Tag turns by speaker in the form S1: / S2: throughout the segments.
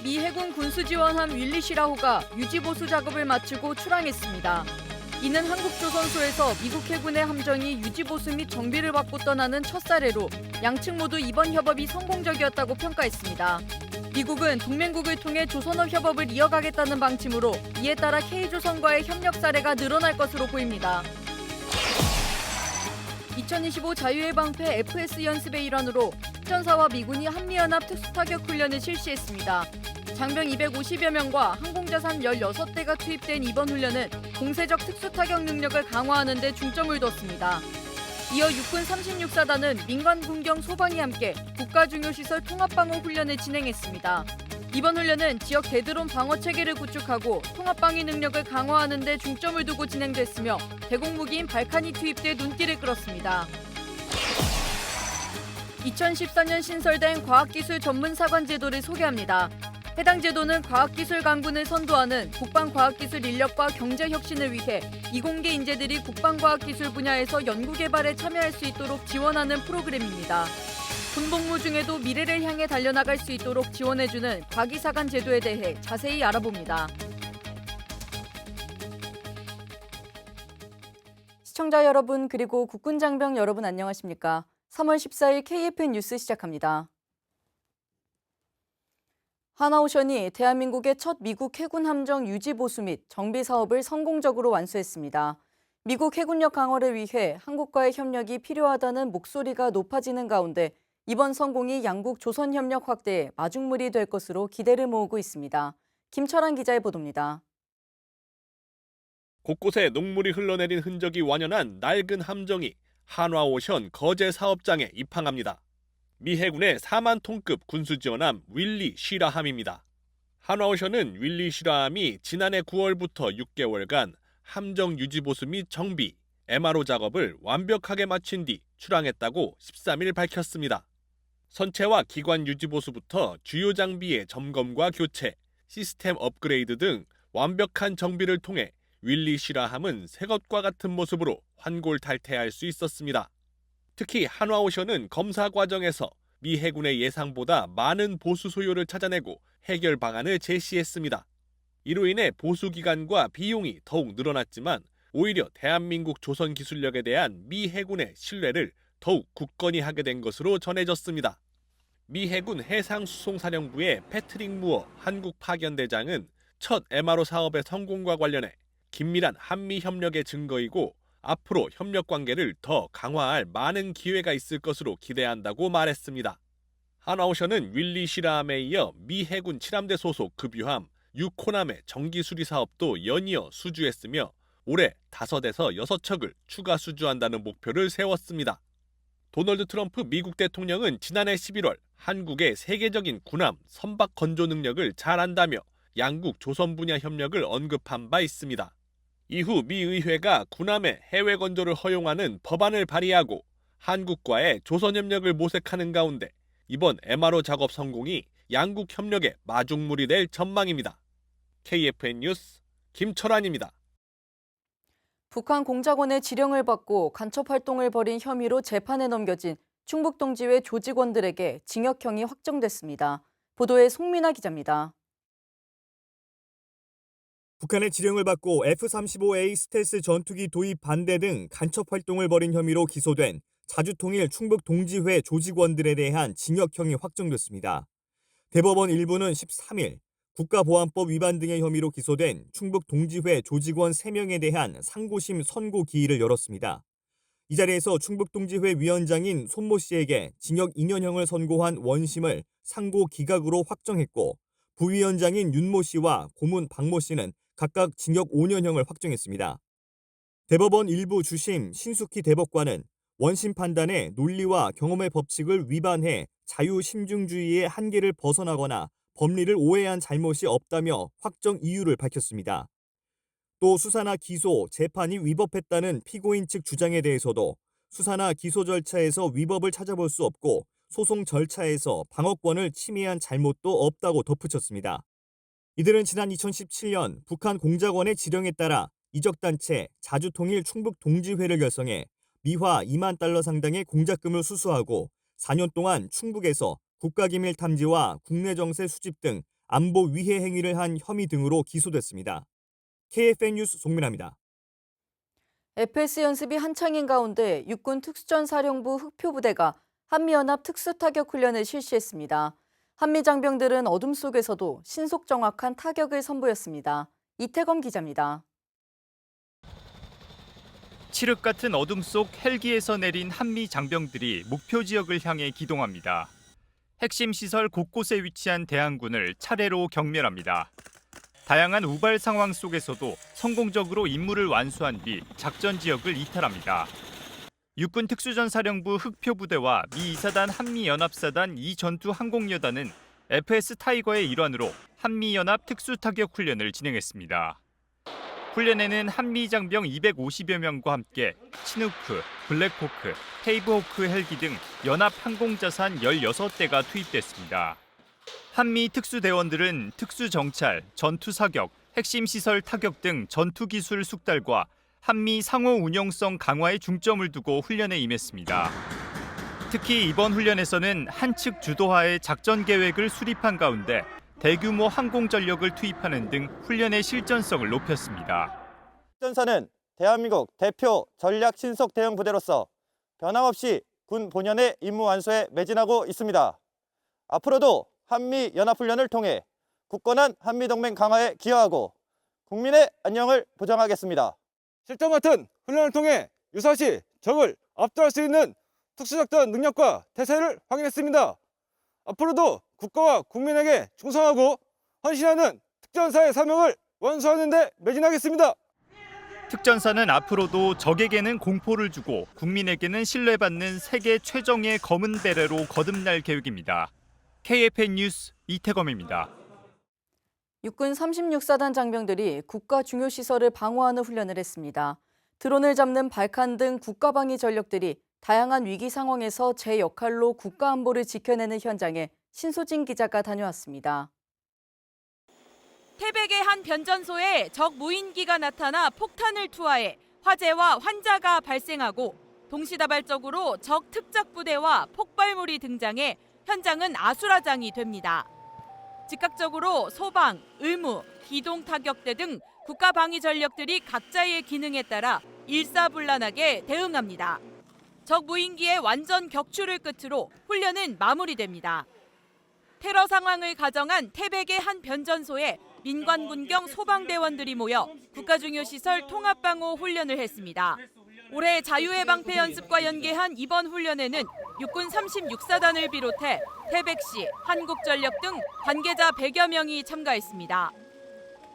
S1: 미 해군 군수지원함 윌리시라호가 유지보수 작업을 마치고 출항했습니다. 이는 한국조선소에서 미국 해군의 함정이 유지보수 및 정비를 받고 떠나는 첫 사례로 양측 모두 이번 협업이 성공적이었다고 평가했습니다. 미국은 동맹국을 통해 조선업 협업을 이어가겠다는 방침으로 이에 따라 K조선과의 협력 사례가 늘어날 것으로 보입니다. 2025 자유의 방패 FS 연습의 일환으로 특전사와 미군이 한미연합 특수타격 훈련을 실시했습니다. 장병 250여 명과 항공자산 16대가 투입된 이번 훈련은 공세적 특수타격 능력을 강화하는 데 중점을 뒀습니다. 이어 육군 36사단은 민간 군경 소방이 함께 국가중요시설 통합방어 훈련을 진행했습니다. 이번 훈련은 지역 대드론 방어 체계를 구축하고 통합방위 능력을 강화하는 데 중점을 두고 진행됐으며 대공무기인 발칸이 투입돼 눈길을 끌었습니다. 2014년 신설된 과학기술 전문사관 제도를 소개합니다. 해당 제도는 과학기술 강군을 선도하는 국방과학기술 인력과 경제혁신을 위해 이공계 인재들이 국방과학기술 분야에서 연구개발에 참여할 수 있도록 지원하는 프로그램입니다. 군복무 중에도 미래를 향해 달려나갈 수 있도록 지원해주는 과기사관 제도에 대해 자세히 알아봅니다. 시청자 여러분 그리고 국군장병 여러분 안녕하십니까? 3월 14일 KFN 뉴스 시작합니다. 하나오션이 대한민국의 첫 미국 해군 함정 유지 보수 및 정비 사업을 성공적으로 완수했습니다. 미국 해군력 강화를 위해 한국과의 협력이 필요하다는 목소리가 높아지는 가운데 이번 성공이 양국 조선 협력 확대에 마중물이 될 것으로 기대를 모으고 있습니다. 김철환 기자의 보도입니다.
S2: 곳곳에 녹물이 흘러내린 흔적이 완연한 낡은 함정이 한화오션 거제 사업장에 입항합니다. 미 해군의 4만 톤급 군수지원함 윌리 시라함입니다. 한화오션은 윌리 시라함이 지난해 9월부터 6개월간 함정 유지보수 및 정비, MRO 작업을 완벽하게 마친 뒤 출항했다고 13일 밝혔습니다. 선체와 기관 유지보수부터 주요 장비의 점검과 교체, 시스템 업그레이드 등 완벽한 정비를 통해 윌리 시라함은 새것과 같은 모습으로 환골탈태할 수 있었습니다. 특히 한화오션은 검사 과정에서 미 해군의 예상보다 많은 보수 소요를 찾아내고 해결 방안을 제시했습니다. 이로 인해 보수 기간과 비용이 더욱 늘어났지만 오히려 대한민국 조선 기술력에 대한 미 해군의 신뢰를 더욱 굳건히 하게 된 것으로 전해졌습니다. 미 해군 해상수송사령부의 패트릭 무어 한국 파견대장은 첫 MRO 사업의 성공과 관련해 긴밀한 한미 협력의 증거이고 앞으로 협력 관계를 더 강화할 많은 기회가 있을 것으로 기대한다고 말했습니다. 한화오션은 윌리 시라함에 이어 미 해군 7함대 소속 급유함 유코남의 정기 수리 사업도 연이어 수주했으며 올해 5에서 6척을 추가 수주한다는 목표를 세웠습니다. 도널드 트럼프 미국 대통령은 지난해 11월 한국의 세계적인 군함 선박 건조 능력을 잘 안다며 양국 조선 분야 협력을 언급한 바 있습니다. 이후 미 의회가 군함의 해외 건조를 허용하는 법안을 발의하고 한국과의 조선 협력을 모색하는 가운데 이번 MRO 작업 성공이 양국 협력의 마중물이 될 전망입니다. KFN 뉴스 김철환입니다.
S1: 북한 공작원의 지령을 받고 간첩 활동을 벌인 혐의로 재판에 넘겨진 충북동지회 조직원들에게 징역형이 확정됐습니다. 보도에 송민아 기자입니다.
S3: 북한의 지령을 받고 F-35A 스텔스 전투기 도입 반대 등 간첩 활동을 벌인 혐의로 기소된 자주통일 충북동지회 조직원들에 대한 징역형이 확정됐습니다. 대법원 일부는 13일 국가보안법 위반 등의 혐의로 기소된 충북동지회 조직원 3명에 대한 상고심 선고 기일을 열었습니다. 이 자리에서 충북동지회 위원장인 손모 씨에게 징역 2년형을 선고한 원심을 상고 기각으로 확정했고 부위원장인 윤모 씨와 고문 박모 씨는 각각 징역 5년형을 확정했습니다. 대법원 일부 주심 신숙희 대법관은 원심 판단에 논리와 경험의 법칙을 위반해 자유심증주의의 한계를 벗어나거나 법리를 오해한 잘못이 없다며 확정 이유를 밝혔습니다. 또 수사나 기소, 재판이 위법했다는 피고인 측 주장에 대해서도 수사나 기소 절차에서 위법을 찾아볼 수 없고 소송 절차에서 방어권을 침해한 잘못도 없다고 덧붙였습니다. 이들은 지난 2017년 북한 공작원의 지령에 따라 이적단체 자주통일 충북동지회를 결성해 미화 2만 달러 상당의 공작금을 수수하고 4년 동안 충북에서 국가기밀 탐지와 국내 정세 수집 등 안보 위해 행위를 한 혐의 등으로 기소됐습니다. KFN 뉴스 송민아입니다.
S1: FS 연습이 한창인 가운데 육군 특수전사령부 흑표부대가 한미연합 특수타격훈련을 실시했습니다. 한미 장병들은 어둠 속에서도 신속 정확한 타격을 선보였습니다. 이태검 기자입니다.
S4: 칠흑 같은 어둠 속 헬기에서 내린 한미 장병들이 목표 지역을 향해 기동합니다. 핵심 시설 곳곳에 위치한 대항군을 차례로 경멸합니다. 다양한 우발 상황 속에서도 성공적으로 임무를 완수한 뒤 작전 지역을 이탈합니다. 육군 특수전사령부 흑표부대와 미 2사단 한미연합사단 2전투 항공여단은 FS 타이거의 일환으로 한미연합 특수타격훈련을 진행했습니다. 훈련에는 한미 장병 250여 명과 함께 치누크, 블랙호크, 테이브호크 헬기 등 연합 항공자산 16대가 투입됐습니다. 한미 특수대원들은 특수정찰, 전투사격, 핵심 시설 타격 등 전투기술 숙달과 한미 상호 운용성 강화에 중점을 두고 훈련에 임했습니다. 특히 이번 훈련에서는 한 측 주도하에 작전 계획을 수립한 가운데 대규모 항공 전력을 투입하는 등 훈련의 실전성을 높였습니다.
S5: 특전사는 대한민국 대표 전략 신속 대응 부대로서 변함없이 군 본연의 임무 완수에 매진하고 있습니다. 앞으로도 한미 연합훈련을 통해 굳건한 한미동맹 강화에 기여하고 국민의 안녕을 보장하겠습니다. 실전 같은 훈련을 통해 유사시 적을 압도할 수 있는 특수작전 능력과 태세를 확인했습니다. 앞으로도 국가와 국민에게 충성하고 헌신하는 특전사의 사명을 완수하는 데 매진하겠습니다.
S4: 특전사는 앞으로도 적에게는 공포를 주고 국민에게는 신뢰받는 세계 최정예 검은 베레로 거듭날 계획입니다. KFN 뉴스 이태검입니다.
S1: 육군 36사단 장병들이 국가 중요 시설을 방어하는 훈련을 했습니다. 드론을 잡는 발칸 등 국가방위 전력들이 다양한 위기 상황에서 제 역할로 국가 안보를 지켜내는 현장에 신소진 기자가 다녀왔습니다.
S6: 태백의 한 변전소에 적 무인기가 나타나 폭탄을 투하해 화재와 환자가 발생하고 동시다발적으로 적 특작부대와 폭발물이 등장해 현장은 아수라장이 됩니다. 즉각적으로 소방, 의무, 기동타격대 등 국가방위 전력들이 각자의 기능에 따라 일사불란하게 대응합니다. 적 무인기의 완전 격추를 끝으로 훈련은 마무리됩니다. 테러 상황을 가정한 태백의 한 변전소에 민관군경 소방대원들이 모여 국가중요시설 통합방호 훈련을 했습니다. 올해 자유해방패 연습과 연계한 이번 훈련에는 육군 36사단을 비롯해 태백시, 한국전력 등 관계자 100여 명이 참가했습니다.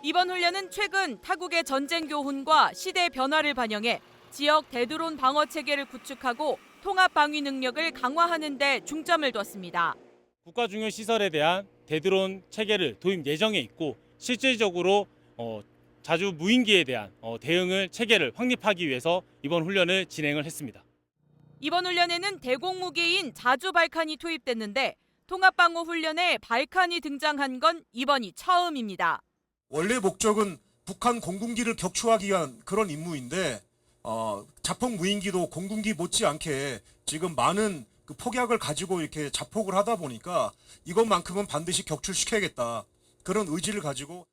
S6: 이번 훈련은 최근 타국의 전쟁 교훈과 시대 변화를 반영해 지역 대드론 방어 체계를 구축하고 통합 방위 능력을 강화하는 데 중점을 뒀습니다.
S7: 국가 중요 시설에 대한 대드론 체계를 도입 예정에 있고 실질적으로 자주 무인기에 대한 대응을 체계를 확립하기 위해서 이번 훈련을 진행을 했습니다.
S6: 이번 훈련에는 대공무기인 자주 발칸이 투입됐는데 통합방어 훈련에 발칸이 등장한 건 이번이 처음입니다.
S8: 원래 목적은 북한 공군기를 격추하기 위한 그런 임무인데 자폭 무인기도 공군기 못지않게 지금 많은 그 폭약을 가지고 이렇게 자폭을 하다 보니까 이것만큼은 반드시 격출시켜야겠다. 그런 의지를 가지고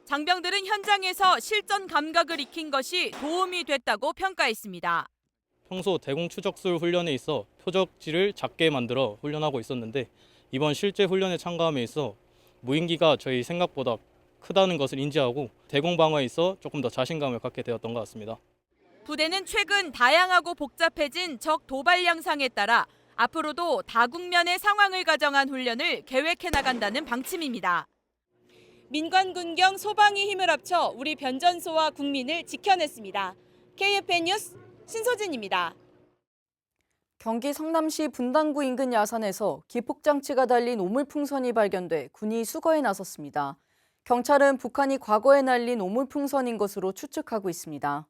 S6: 장병들은 현장에서 실전 감각을 익힌 것이 도움이 됐다고 평가했습니다.
S9: 평소 대공 추적술 훈련에 있어 표적지를 작게 만들어 훈련하고 있었는데 이번 실제 훈련에 참가함에 있어 무인기가 저희 생각보다 크다는 것을 인지하고 대공 방어에 있어 조금 더 자신감을 갖게 되었던 것 같습니다.
S6: 부대는 최근 다양하고 복잡해진 적 도발 양상에 따라 앞으로도 다국면의 상황을 가정한 훈련을 계획해 나간다는 방침입니다. 민관군경 소방이 힘을 합쳐 우리 변전소와 국민을 지켜냈습니다. KFN 뉴스 신소진입니다.
S1: 경기 성남시 분당구 인근 야산에서 기폭장치가 달린 오물풍선이 발견돼 군이 수거에 나섰습니다. 경찰은 북한이 과거에 날린 오물풍선인 것으로 추측하고 있습니다.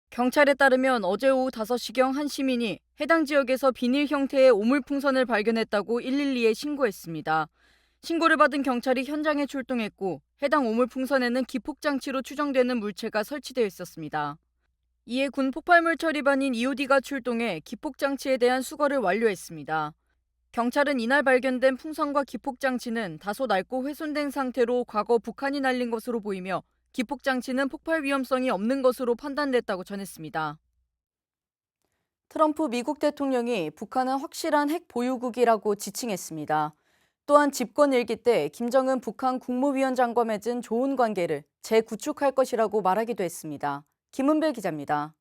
S1: 경찰에 따르면 어제 오후 5시경 한 시민이 해당 지역에서 비닐 형태의 오물풍선을 발견했다고 112에 신고했습니다. 신고를 받은 경찰이 현장에 출동했고 해당 오물풍선에는 기폭장치로 추정되는 물체가 설치되어 있었습니다. 이에 군 폭발물 처리반인 EOD가 출동해 기폭장치에 대한 수거를 완료했습니다. 경찰은 이날 발견된 풍선과 기폭장치는 다소 낡고 훼손된 상태로 과거 북한이 날린 것으로 보이며 기폭장치는 폭발 위험성이 없는 것으로 판단됐다고 전했습니다. 트럼프 미국 대통령이 북한은 확실한 핵 보유국이라고 지칭했습니다. 또한 집권 일기 때 김정은 북한 국무위원장과 맺은 좋은 관계를 재구축할 것이라고 말하기도 했습니다. 김은배 기자입니다.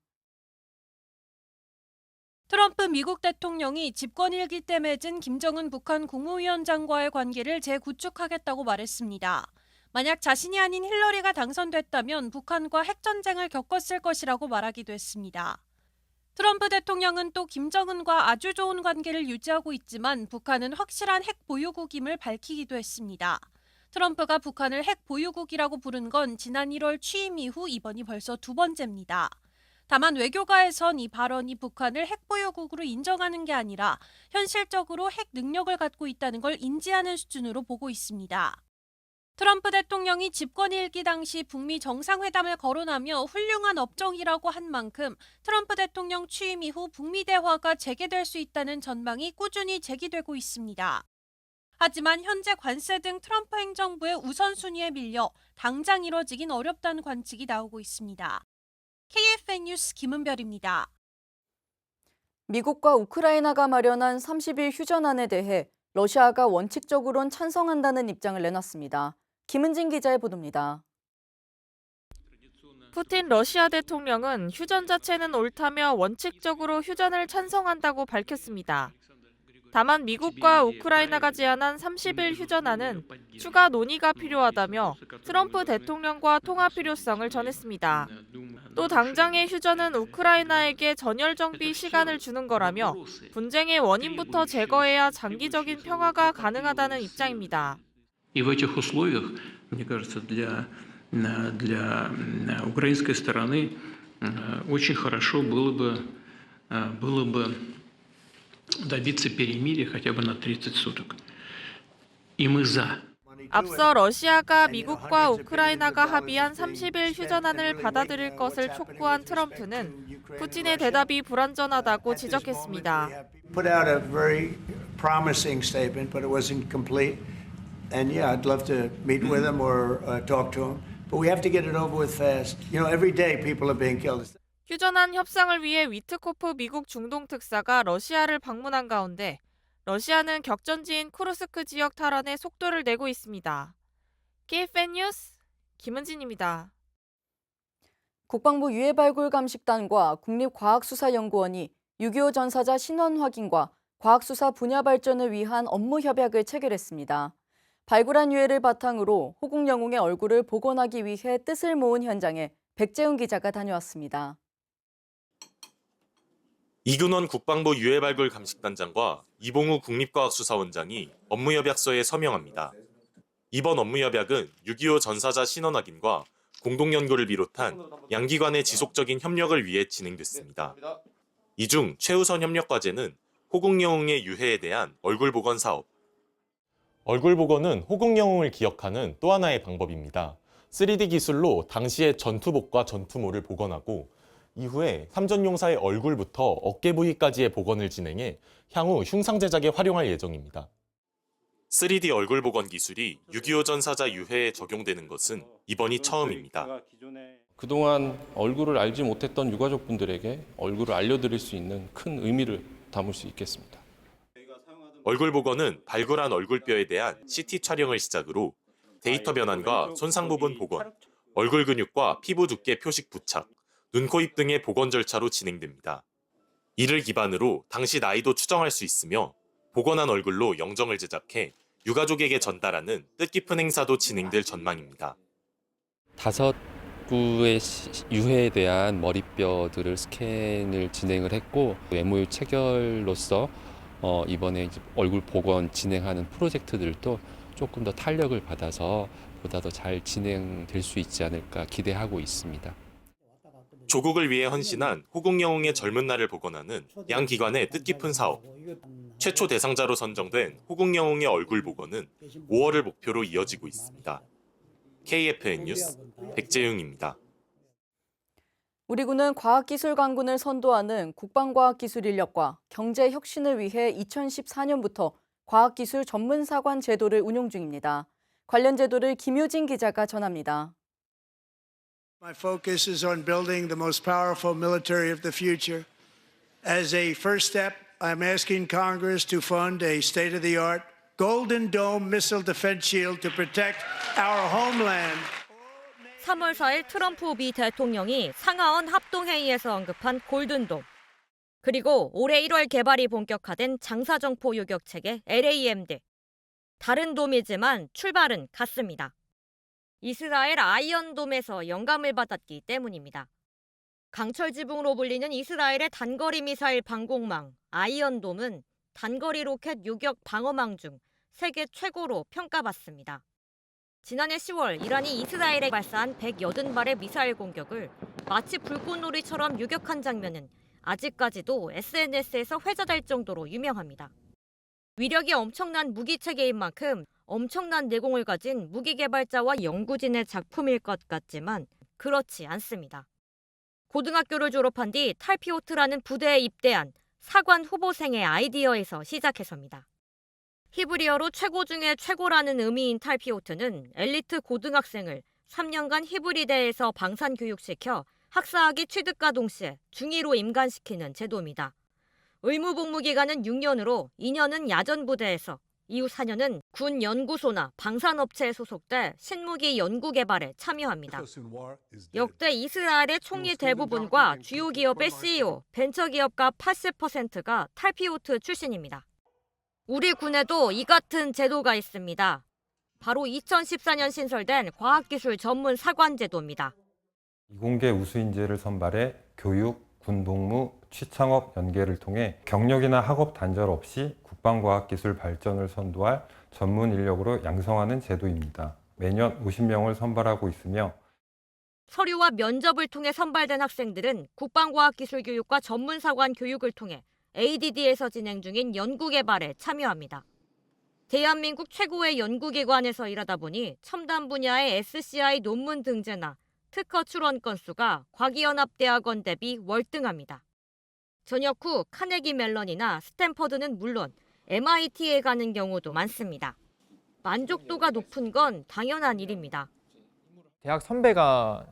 S10: 트럼프 미국 대통령이 집권 일기 때 맺은 김정은 북한 국무위원장과의 관계를 재구축하겠다고 말했습니다. 만약 자신이 아닌 힐러리가 당선됐다면 북한과 핵전쟁을 겪었을 것이라고 말하기도 했습니다. 트럼프 대통령은 또 김정은과 아주 좋은 관계를 유지하고 있지만 북한은 확실한 핵 보유국임을 밝히기도 했습니다. 트럼프가 북한을 핵 보유국이라고 부른 건 지난 1월 취임 이후 이번이 벌써 두 번째입니다. 다만 외교가에선 이 발언이 북한을 핵 보유국으로 인정하는 게 아니라 현실적으로 핵 능력을 갖고 있다는 걸 인지하는 수준으로 보고 있습니다. 트럼프 대통령이 집권 일기 당시 북미 정상회담을 거론하며 훌륭한 업적이라고 한 만큼 트럼프 대통령 취임 이후 북미 대화가 재개될 수 있다는 전망이 꾸준히 제기되고 있습니다. 하지만 현재 관세 등 트럼프 행정부의 우선순위에 밀려 당장 이뤄지긴 어렵다는 관측이 나오고 있습니다. KFN 뉴스 김은별입니다.
S1: 미국과 우크라이나가 마련한 30일 휴전안에 대해 러시아가 원칙적으론 찬성한다는 입장을 내놨습니다. 김은진 기자의 보도입니다.
S11: 푸틴 러시아 대통령은 휴전 자체는 옳다며 원칙적으로 휴전을 찬성한다고 밝혔습니다. 다만 미국과 우크라이나가 제안한 30일 휴전안은 추가 논의가 필요하다며 트럼프 대통령과 통화 필요성을 전했습니다. 또 당장의 휴전은 우크라이나에게 전열 정비 시간을 주는 거라며 분쟁의 원인부터 제거해야 장기적인 평화가 가능하다는 입장입니다.
S12: И в этих условиях, мне кажется, для украинской стороны очень хорошо было бы добиться перемирия хотя бы на 30 суток. И мы за.
S11: 앞서 러시아가 미국과 우크라이나가 합의한 30일 휴전안을 받아들일 것을 촉구한 트럼프는 푸틴의 대답이 불완전하다고 지적했습니다.
S13: Put out a very promising statement, but it wasn't complete. And yeah, I'd love to meet with him or talk to him, but we have to get it over with fast. You know, every day people are being killed.
S11: 휴전안 협상을 위해 위트코프 미국 중동 특사가 러시아를 방문한 가운데 러시아는 격전지인 쿠르스크 지역 탈환에 속도를 내고 있습니다. KFN 뉴스 김은진입니다.
S1: 국방부 유해발굴감식단과 국립과학수사연구원이 6.25 전사자 신원 확인과 과학수사 분야 발전을 위한 업무 협약을 체결했습니다. 발굴한 유해를 바탕으로 호국 영웅의 얼굴을 복원하기 위해 뜻을 모은 현장에 백재훈 기자가 다녀왔습니다.
S2: 이균원 국방부 유해발굴 감식단장과 이봉우 국립과학수사원장이 업무협약서에 서명합니다. 이번 업무협약은 6.25 전사자 신원 확인과 공동연구를 비롯한 양기관의 지속적인 협력을 위해 진행됐습니다. 이 중 최우선 협력 과제는 호국 영웅의 유해에 대한 얼굴 복원 사업.
S14: 얼굴 복원은 호국 영웅을 기억하는 또 하나의 방법입니다. 3D 기술로 당시의 전투복과 전투모를 복원하고 이후에 삼전용사의 얼굴부터 어깨 부위까지의 복원을 진행해 향후 흉상 제작에 활용할 예정입니다.
S2: 3D 얼굴 복원 기술이 6.25 전사자 유해에 적용되는 것은 이번이 처음입니다.
S15: 그동안 얼굴을 알지 못했던 유가족분들에게 얼굴을 알려드릴 수 있는 큰 의미를 담을 수 있겠습니다.
S2: 얼굴 복원은 발굴한 얼굴뼈에 대한 CT 촬영을 시작으로 데이터 변환과 손상 부분 복원, 얼굴 근육과 피부 두께 표식 부착, 눈, 코, 입 등의 복원 절차로 진행됩니다. 이를 기반으로 당시 나이도 추정할 수 있으며 복원한 얼굴로 영정을 제작해 유가족에게 전달하는 뜻깊은 행사도 진행될 전망입니다.
S16: 5구의 유해에 대한 머리뼈들을 스캔을 진행을 했고 MOU 체결로서 이번에 얼굴 복원 진행하는 프로젝트들도 조금 더 탄력을 받아서 보다 더 잘 진행될 수 있지 않을까 기대하고 있습니다.
S2: 조국을 위해 헌신한 호국 영웅의 젊은 날을 복원하는 양 기관의 뜻깊은 사업. 최초 대상자로 선정된 호국 영웅의 얼굴 복원은 5월을 목표로 이어지고 있습니다. KFN 뉴스 백재용입니다.
S1: 우리 군은 과학기술 강군을 선도하는 국방과학기술 인력과 경제 혁신을 위해 2014년부터 과학기술 전문사관 제도를 운용 중입니다. 관련 제도를 김효진 기자가 전합니다.
S13: My focus is on building the most powerful military of the future. As a first step, I'm asking Congress to fund a state-of-the-art Golden Dome missile defense shield to protect our homeland.
S17: 3월 4일 트럼프 미 대통령이 상하원 합동회의에서 언급한 골든돔. 그리고 올해 1월 개발이 본격화된 장사정포 요격체계 LAMD. 다른 돔이지만 출발은 같습니다. 이스라엘 아이언돔에서 영감을 받았기 때문입니다. 강철 지붕으로 불리는 이스라엘의 단거리 미사일 방공망 아이언돔은 단거리 로켓 요격 방어망 중 세계 최고로 평가받습니다. 지난해 10월 이란이 이스라엘에 발사한 180발의 미사일 공격을 마치 불꽃놀이처럼 요격한 장면은 아직까지도 SNS에서 회자될 정도로 유명합니다. 위력이 엄청난 무기체계인 만큼 엄청난 내공을 가진 무기개발자와 연구진의 작품일 것 같지만 그렇지 않습니다. 고등학교를 졸업한 뒤 탈피오트라는 부대에 입대한 사관 후보생의 아이디어에서 시작해서입니다. 히브리어로 최고 중에 최고라는 의미인 탈피오트는 엘리트 고등학생을 3년간 히브리대에서 방산교육시켜 학사학위 취득과 동시에 중위로 임관시키는 제도입니다. 의무복무 기간은 6년으로 2년은 야전부대에서 이후 4년은 군 연구소나 방산업체에 소속돼 신무기 연구 개발에 참여합니다. 역대 이스라엘의 총리 대부분과 주요 기업의 CEO, 벤처기업가 80%가 탈피오트 출신입니다. 우리 군에도 이 같은 제도가 있습니다. 바로 2014년 신설된 과학기술 전문 사관 제도입니다.
S18: 이공계 우수인재를 선발해 교육, 군복무, 취창업 연계를 통해 경력이나 학업 단절 없이 국방과학기술 발전을 선도할 전문 인력으로 양성하는 제도입니다. 매년 50명을 선발하고 있으며
S17: 서류와 면접을 통해 선발된 학생들은 국방과학기술교육과 전문사관 교육을 통해 ADD에서 진행 중인 연구개발에 참여합니다. 대한민국 최고의 연구기관에서 일하다 보니 첨단 분야의 SCI 논문 등재나 특허 출원 건수가 과기연합대학원 대비 월등합니다. 전역 후 카네기 멜런이나 스탠퍼드는 물론 MIT에 가는 경우도 많습니다. 만족도가 높은 건 당연한 일입니다.
S19: 대학 선배가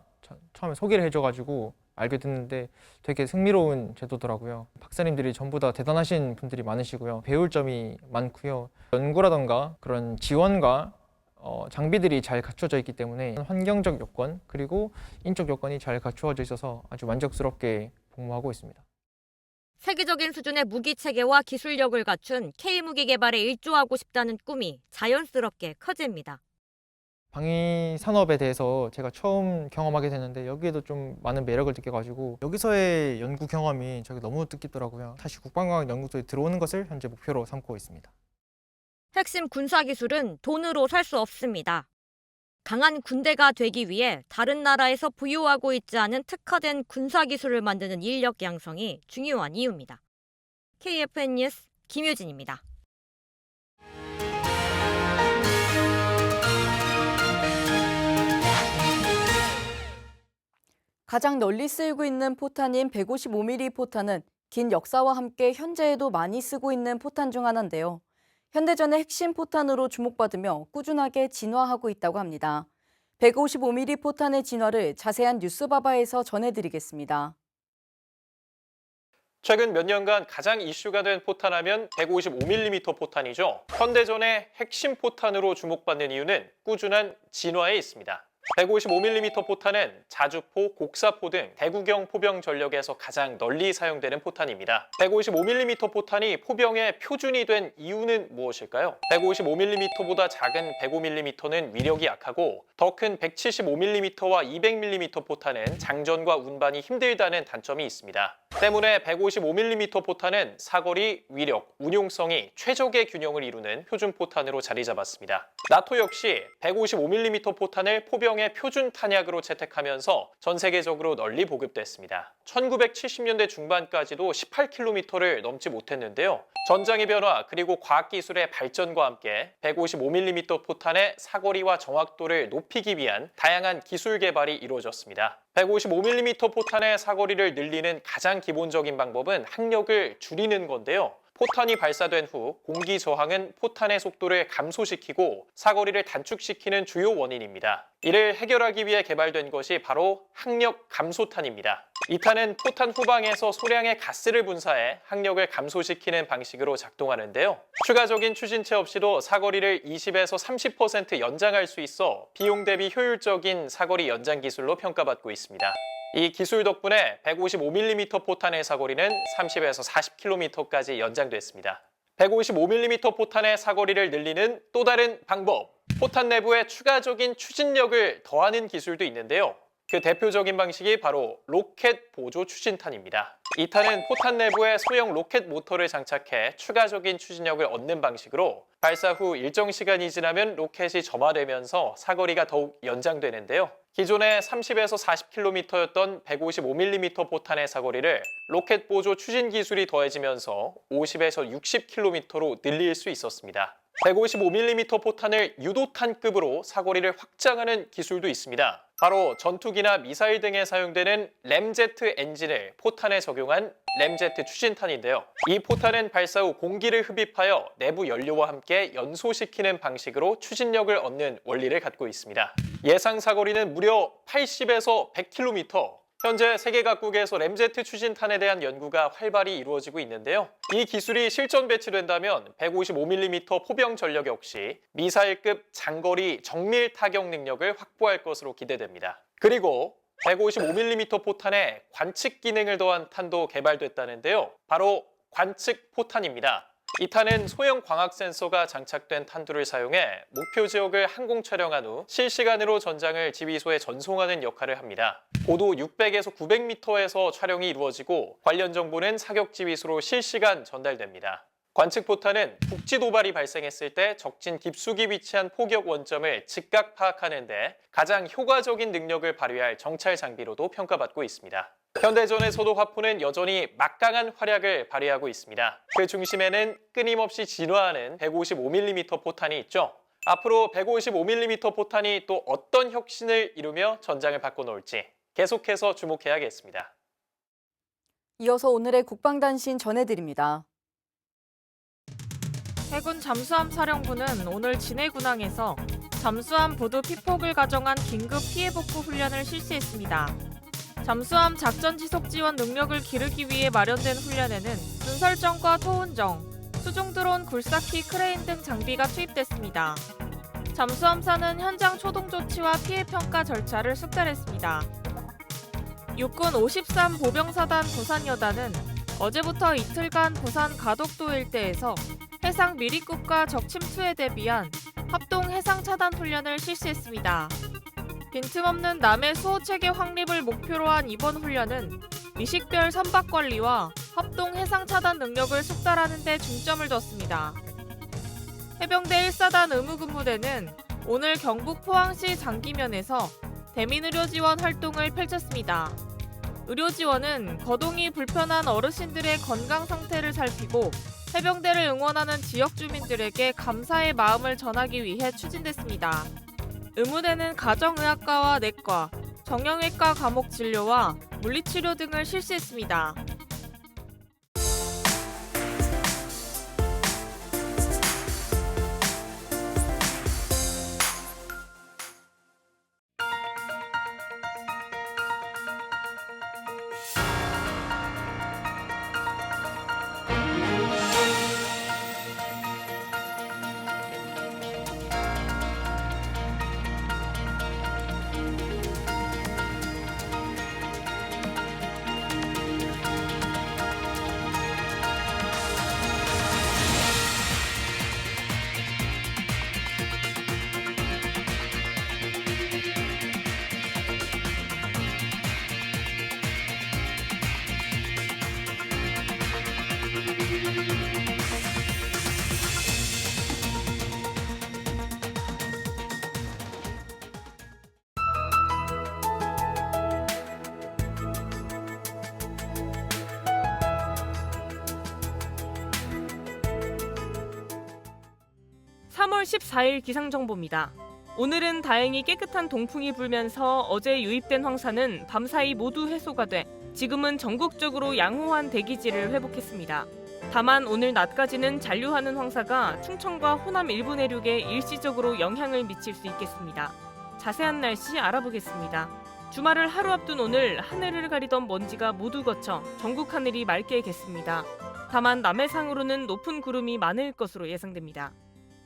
S19: 처음에 소개를 해줘가지고 알게 됐는데 되게 흥미로운 제도더라고요. 박사님들이 전부 다 대단하신 분들이 많으시고요. 배울 점이 많고요. 연구라던가 그런 지원과 장비들이 잘 갖춰져 있기 때문에 환경적 요건 그리고 인적 요건이 잘 갖추어져 있어서 아주 만족스럽게 복무하고 있습니다.
S17: 세계적인 수준의 무기체계와 기술력을 갖춘 K무기 개발에 일조하고 싶다는 꿈이 자연스럽게 커집니다.
S19: 방위 산업에 대해서 제가 처음 경험하게 됐는데 여기에도 좀 많은 매력을 느껴가지고 여기서의 연구 경험이 저기 너무 뜻깊더라고요. 다시 국방과학 연구소에 들어오는 것을 현재 목표로 삼고 있습니다.
S17: 핵심 군사기술은 돈으로 살 수 없습니다. 강한 군대가 되기 위해 다른 나라에서 보유하고 있지 않은 특화된 군사기술을 만드는 인력 양성이 중요한 이유입니다. KFN 뉴스 김효진입니다.
S1: 가장 널리 쓰이고 있는 포탄인 155mm 포탄은 긴 역사와 함께 현재에도 많이 쓰고 있는 포탄 중 하나인데요. 현대전의 핵심 포탄으로 주목받으며 꾸준하게 진화하고 있다고 합니다. 155mm 포탄의 진화를 자세한 뉴스바바에서 전해드리겠습니다.
S2: 최근 몇 년간 가장 이슈가 된 포탄하면 155mm 포탄이죠. 현대전의 핵심 포탄으로 주목받는 이유는 꾸준한 진화에 있습니다. 155mm 포탄은 자주포, 곡사포 등 대구경 포병 전력에서 가장 널리 사용되는 포탄입니다. 155mm 포탄이 포병의 표준이 된 이유는 무엇일까요? 155mm보다 작은 105mm는 위력이 약하고 더 큰 175mm와 200mm 포탄은 장전과 운반이 힘들다는 단점이 있습니다. 때문에 155mm 포탄은 사거리, 위력, 운용성이 최적의 균형을 이루는 표준 포탄으로 자리 잡았습니다. 나토 역시 155mm 포탄을 포병의 표준 탄약으로 채택하면서 전 세계적으로 널리 보급됐습니다. 1970년대 중반까지도 18km를 넘지 못했는데요. 전장의 변화 그리고 과학기술의 발전과 함께 155mm 포탄의 사거리와 정확도를 높이기 위한 다양한 기술 개발이 이루어졌습니다.
S20: 155mm 포탄의 사거리를 늘리는 가장 기본적인 방법은 항력을 줄이는 건데요. 포탄이 발사된 후 공기 저항은 포탄의 속도를 감소시키고 사거리를 단축시키는 주요 원인입니다. 이를 해결하기 위해 개발된 것이 바로 항력 감소탄입니다. 이 탄은 포탄 후방에서 소량의 가스를 분사해 항력을 감소시키는 방식으로 작동하는데요. 추가적인 추진체 없이도 사거리를 20에서 30% 연장할 수 있어 비용 대비 효율적인 사거리 연장 기술로 평가받고 있습니다. 이 기술 덕분에 155mm 포탄의 사거리는 30에서 40km까지 연장됐습니다. 155mm 포탄의 사거리를 늘리는 또 다른 방법, 포탄 내부에 추가적인 추진력을 더하는 기술도 있는데요. 그 대표적인 방식이 바로 로켓 보조 추진탄입니다. 이 탄은 포탄 내부에 소형 로켓 모터를 장착해 추가적인 추진력을 얻는 방식으로 발사 후 일정 시간이 지나면 로켓이 점화되면서 사거리가 더욱 연장되는데요. 기존의 30에서 40km였던 155mm 포탄의 사거리를 로켓 보조 추진 기술이 더해지면서 50에서 60km로 늘릴 수 있었습니다. 155mm 포탄을 유도탄급으로 사거리를 확장하는 기술도 있습니다. 바로 전투기나 미사일 등에 사용되는 램제트 엔진을 포탄에 적용한 램제트 추진탄인데요. 이 포탄은 발사 후 공기를 흡입하여 내부 연료와 함께 연소시키는 방식으로 추진력을 얻는 원리를 갖고 있습니다. 예상 사거리는 무려 80에서 100km. 현재 세계 각국에서 램제트 추진탄에 대한 연구가 활발히 이루어지고 있는데요. 이 기술이 실전 배치된다면 155mm 포병 전력 역시 미사일급 장거리 정밀 타격 능력을 확보할 것으로 기대됩니다. 그리고 155mm 포탄에 관측 기능을 더한 탄도 개발됐다는데요. 바로 관측 포탄입니다. 이 탄은 소형 광학 센서가 장착된 탄두를 사용해 목표 지역을 항공 촬영한 후 실시간으로 전장을 지휘소에 전송하는 역할을 합니다. 고도 600에서 900m에서 촬영이 이루어지고 관련 정보는 사격 지휘소로 실시간 전달됩니다. 관측 포탄은 북지 도발이 발생했을 때 적진 깊숙이 위치한 포격 원점을 즉각 파악하는 데 가장 효과적인 능력을 발휘할 정찰 장비로도 평가받고 있습니다. 현대전에서도 화포는 여전히 막강한 활약을 발휘하고 있습니다. 그 중심에는 끊임없이 진화하는 155mm 포탄이 있죠. 앞으로 155mm 포탄이 또 어떤 혁신을 이루며 전장을 바꿔놓을지 계속해서 주목해야겠습니다.
S1: 이어서 오늘의 국방단신 전해드립니다.
S11: 해군 잠수함 사령부는 오늘 진해 군항에서 잠수함 부두 피폭을 가정한 긴급 피해 복구 훈련을 실시했습니다. 잠수함 작전 지속 지원 능력을 기르기 위해 마련된 훈련에는 눈설정과 토운정, 수중 드론, 굴삭기, 크레인 등 장비가 투입됐습니다. 잠수함사는 현장 초동 조치와 피해 평가 절차를 숙달했습니다. 육군 53 보병사단 부산여단은 어제부터 이틀간 부산 가덕도 일대에서 해상 미리급과 적 침투에 대비한 합동 해상 차단 훈련을 실시했습니다. 빈틈없는 남해 수호 체계 확립을 목표로 한 이번 훈련은 미식별 선박 관리와 합동 해상 차단 능력을 숙달하는 데 중점을 뒀습니다. 해병대 1사단 의무근무대는 오늘 경북 포항시 장기면에서 대민의료 지원 활동을 펼쳤습니다. 의료 지원은 거동이 불편한 어르신들의 건강 상태를 살피고 해병대를 응원하는 지역 주민들에게 감사의 마음을 전하기 위해 추진됐습니다. 의무대는 가정의학과와 내과, 정형외과 과목 진료와 물리치료 등을 실시했습니다. (3월 14일) 기상정보입니다. 오늘은 다행히 깨끗한 동풍이 불면서 어제 유입된 황사는 밤사이 모두 해소가 돼 지금은 전국적으로 양호한 대기질을 회복했습니다. 다만 오늘 낮까지는 잔류하는 황사가 충청과 호남 일부 내륙에 일시적으로 영향을 미칠 수 있겠습니다. 자세한 날씨 알아보겠습니다. 주말을 하루 앞둔 오늘 하늘을 가리던 먼지가 모두 거쳐 전국 하늘이 맑게 겠습니다. 다만 남해상으로는 높은 구름이 많을 것으로 예상됩니다.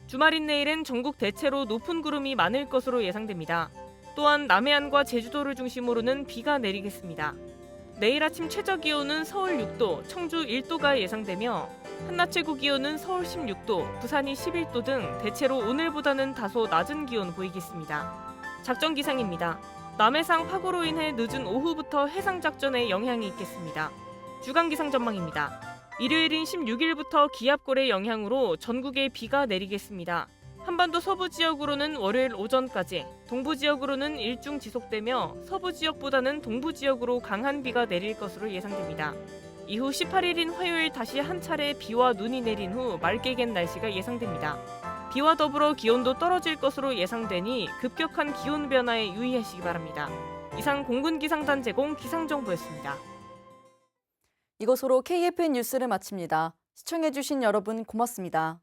S11: 주말인 내일은 전국 대체로 높은 구름이 많을 것으로 예상됩니다. 또한 남해안과 제주도를 중심으로는 비가 내리겠습니다. 내일 아침 최저 기온은 서울 6도, 청주 1도가 예상되며 한낮 최고 기온은 서울 16도, 부산이 11도 등 대체로 오늘보다는 다소 낮은 기온 보이겠습니다. 작전 기상입니다. 남해상 파고로 인해 늦은 오후부터 해상 작전에 영향이 있겠습니다. 주간 기상 전망입니다. 일요일인 16일부터 기압골의 영향으로 전국에 비가 내리겠습니다. 한반도 서부 지역으로는 월요일 오전까지, 동부 지역으로는 일중 지속되며 서부 지역보다는 동부 지역으로 강한 비가 내릴 것으로 예상됩니다. 이후 18일인 화요일 다시 한 차례 비와 눈이 내린 후 맑게 갠 날씨가 예상됩니다. 비와 더불어 기온도 떨어질 것으로 예상되니 급격한 기온 변화에 유의하시기 바랍니다. 이상 공군기상단 제공 기상정보였습니다.
S1: 이것으로 KFN 뉴스를 마칩니다. 시청해주신 여러분 고맙습니다.